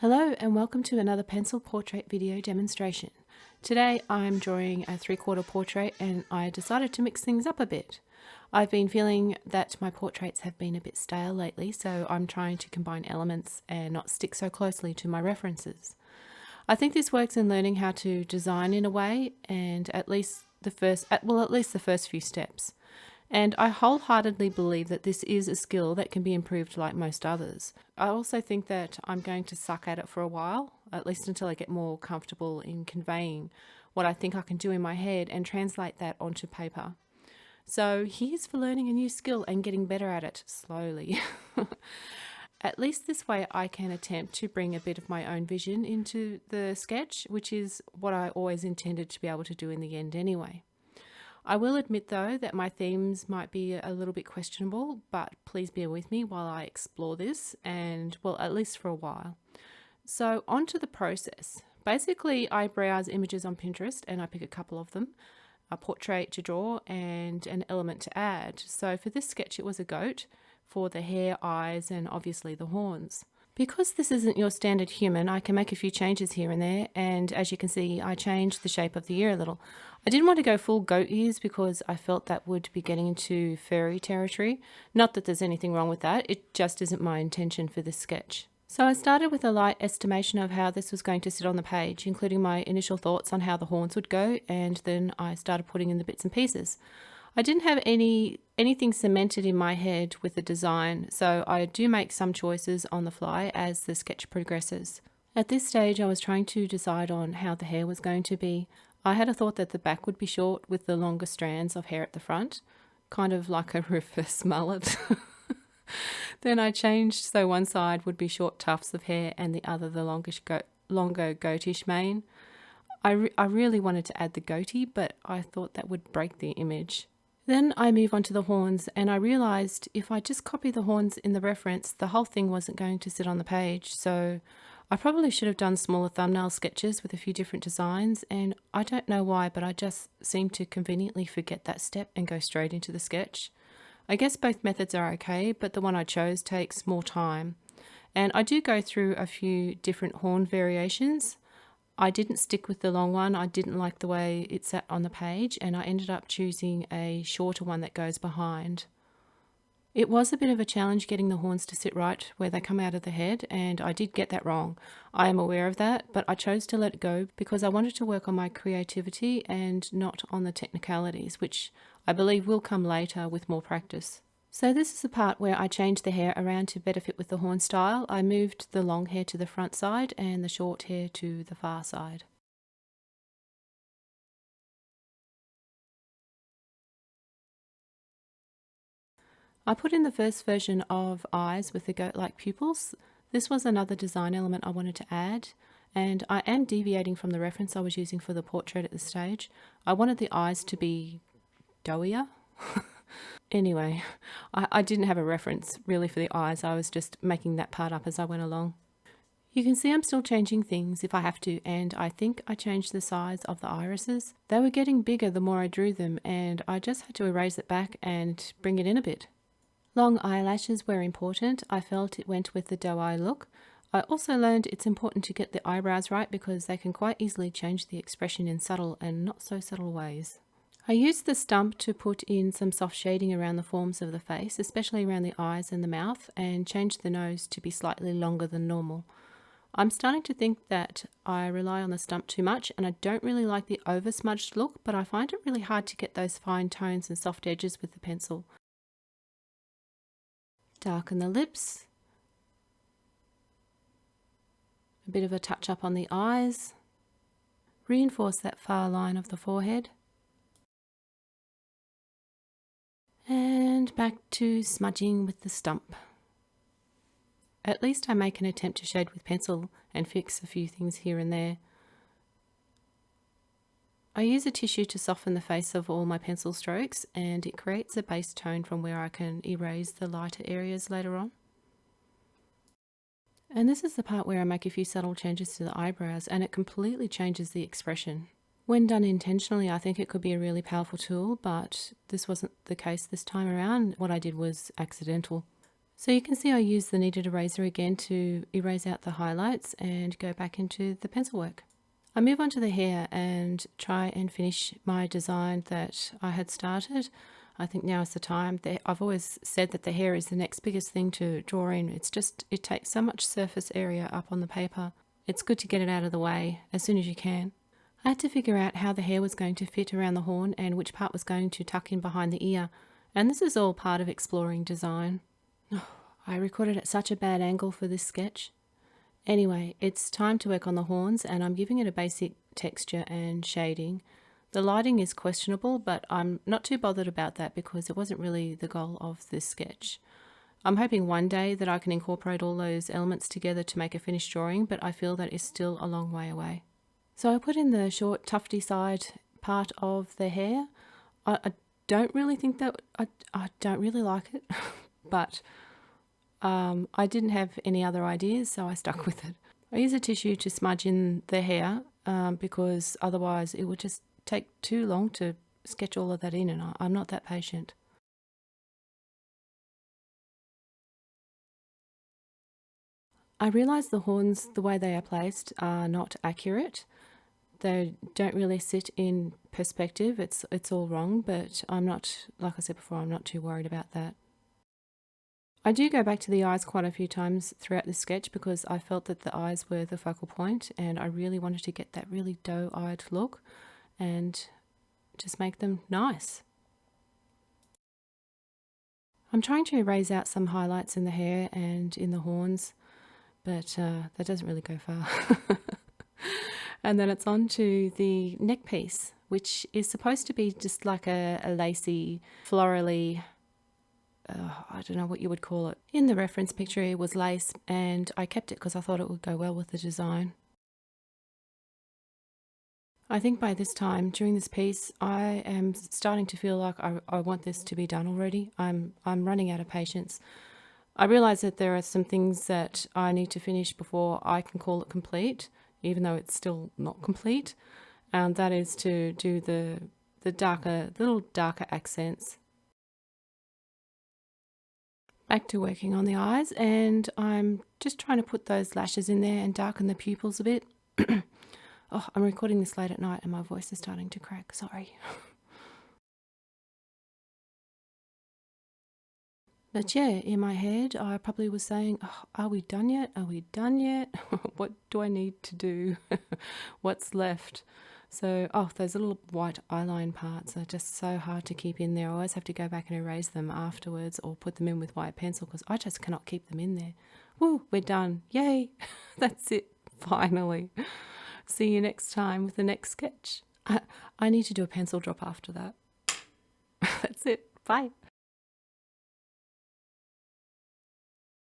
Hello and welcome to another pencil portrait video demonstration. Today I'm drawing a 3/4 portrait and I decided to mix things up a bit. I've been feeling that my portraits have been a bit stale lately, so I'm trying to combine elements and not stick so closely to my references. I think this works in learning how to design in a way, and at least the first few steps. And I wholeheartedly believe that this is a skill that can be improved like most others. I also think that I'm going to suck at it for a while, at least until I get more comfortable in conveying what I think I can do in my head and translate that onto paper. So here's for learning a new skill and getting better at it slowly. At least this way I can attempt to bring a bit of my own vision into the sketch, which is what I always intended to be able to do in the end anyway. I will admit though that my themes might be a little bit questionable, but please bear with me while I explore this, and well, at least for a while. So on to the process. Basically, I browse images on Pinterest and I pick a couple of them, a portrait to draw and an element to add. So for this sketch it was a goat for the hair, eyes and obviously the horns. Because this isn't your standard human, I can make a few changes here and there, and as you can see I changed the shape of the ear a little. I didn't want to go full goat ears because I felt that would be getting into furry territory. Not that there's anything wrong with that, it just isn't my intention for this sketch. So I started with a light estimation of how this was going to sit on the page, including my initial thoughts on how the horns would go, and then I started putting in the bits and pieces. I didn't have anything cemented in my head with the design, so I do make some choices on the fly as the sketch progresses. At this stage I was trying to decide on how the hair was going to be. I had a thought that the back would be short with the longer strands of hair at the front, kind of like a reverse mullet. Then I changed so one side would be short tufts of hair and the other the longer goatish mane. I really wanted to add the goatee, but I thought that would break the image. Then I move on to the horns, and I realised if I just copy the horns in the reference, the whole thing wasn't going to sit on the page, so I probably should have done smaller thumbnail sketches with a few different designs, and I don't know why, but I just seem to conveniently forget that step and go straight into the sketch. I guess both methods are okay, but the one I chose takes more time. And I do go through a few different horn variations. I didn't stick with the long one, I didn't like the way it sat on the page, and I ended up choosing a shorter one that goes behind. It was a bit of a challenge getting the horns to sit right where they come out of the head, and I did get that wrong. I am aware of that, but I chose to let it go because I wanted to work on my creativity and not on the technicalities, which I believe will come later with more practice. So this is the part where I changed the hair around to better fit with the horn style. I moved the long hair to the front side and the short hair to the far side. I put in the first version of eyes with the goat-like pupils. This was another design element I wanted to add, and I am deviating from the reference I was using for the portrait at this stage. I wanted the eyes to be doughier. Anyway, I didn't have a reference really for the eyes, I was just making that part up as I went along. You can see I'm still changing things if I have to, and I think I changed the size of the irises. They were getting bigger the more I drew them, and I just had to erase it back and bring it in a bit. Long eyelashes were important. I felt it went with the doe eye look. I also learned it's important to get the eyebrows right because they can quite easily change the expression in subtle and not so subtle ways. I used the stump to put in some soft shading around the forms of the face, especially around the eyes and the mouth, and changed the nose to be slightly longer than normal. I'm starting to think that I rely on the stump too much, and I don't really like the over-smudged look, but I find it really hard to get those fine tones and soft edges with the pencil. Darken the lips. A bit of a touch-up on the eyes. Reinforce that far line of the forehead. And back to smudging with the stump. At least I make an attempt to shade with pencil and fix a few things here and there. I use a tissue to soften the face of all my pencil strokes, and it creates a base tone from where I can erase the lighter areas later on. And this is the part where I make a few subtle changes to the eyebrows, and it completely changes the expression. When done intentionally, I think it could be a really powerful tool, but this wasn't the case this time around. What I did was accidental. So you can see I use the kneaded eraser again to erase out the highlights and go back into the pencil work. I move on to the hair and try and finish my design that I had started. I think now is the time. I've always said that the hair is the next biggest thing to draw in. It takes so much surface area up on the paper. It's good to get it out of the way as soon as you can. I had to figure out how the hair was going to fit around the horn and which part was going to tuck in behind the ear. And this is all part of exploring design. I recorded at such a bad angle for this sketch. Anyway, it's time to work on the horns and I'm giving it a basic texture and shading. The lighting is questionable, but I'm not too bothered about that because it wasn't really the goal of this sketch. I'm hoping one day that I can incorporate all those elements together to make a finished drawing, but I feel that is still a long way away. So I put in the short tufty side part of the hair. I don't really think that, I don't really like it, but I didn't have any other ideas, so I stuck with it. I use a tissue to smudge in the hair because otherwise it would just take too long to sketch all of that in, and I'm not that patient. I realise the horns, the way they are placed, are not accurate. They don't really sit in perspective. It's all wrong, but I'm not, like I said before, I'm not too worried about that. I do go back to the eyes quite a few times throughout the sketch because I felt that the eyes were the focal point and I really wanted to get that really doe-eyed look and just make them nice. I'm trying to erase out some highlights in the hair and in the horns, but that doesn't really go far. And then it's on to the neck piece, which is supposed to be just like a lacy, florally, I don't know what you would call it. In the reference picture it was lace and I kept it because I thought it would go well with the design. I think by this time during this piece I am starting to feel like I want this to be done already. I'm running out of patience. I realise that there are some things that I need to finish before I can call it complete, even though it's still not complete. And that is to do the little darker accents. Back to working on the eyes, and I'm just trying to put those lashes in there and darken the pupils a bit. Oh, I'm recording this late at night and my voice is starting to crack, sorry. But yeah, in my head I probably was saying, oh, are we done yet? Are we done yet? What do I need to do? What's left? So, those little white eyeline parts are just so hard to keep in there. I always have to go back and erase them afterwards or put them in with white pencil because I just cannot keep them in there. Woo, we're done. Yay. That's it. Finally. See you next time with the next sketch. I need to do a pencil drop after that. That's it. Bye.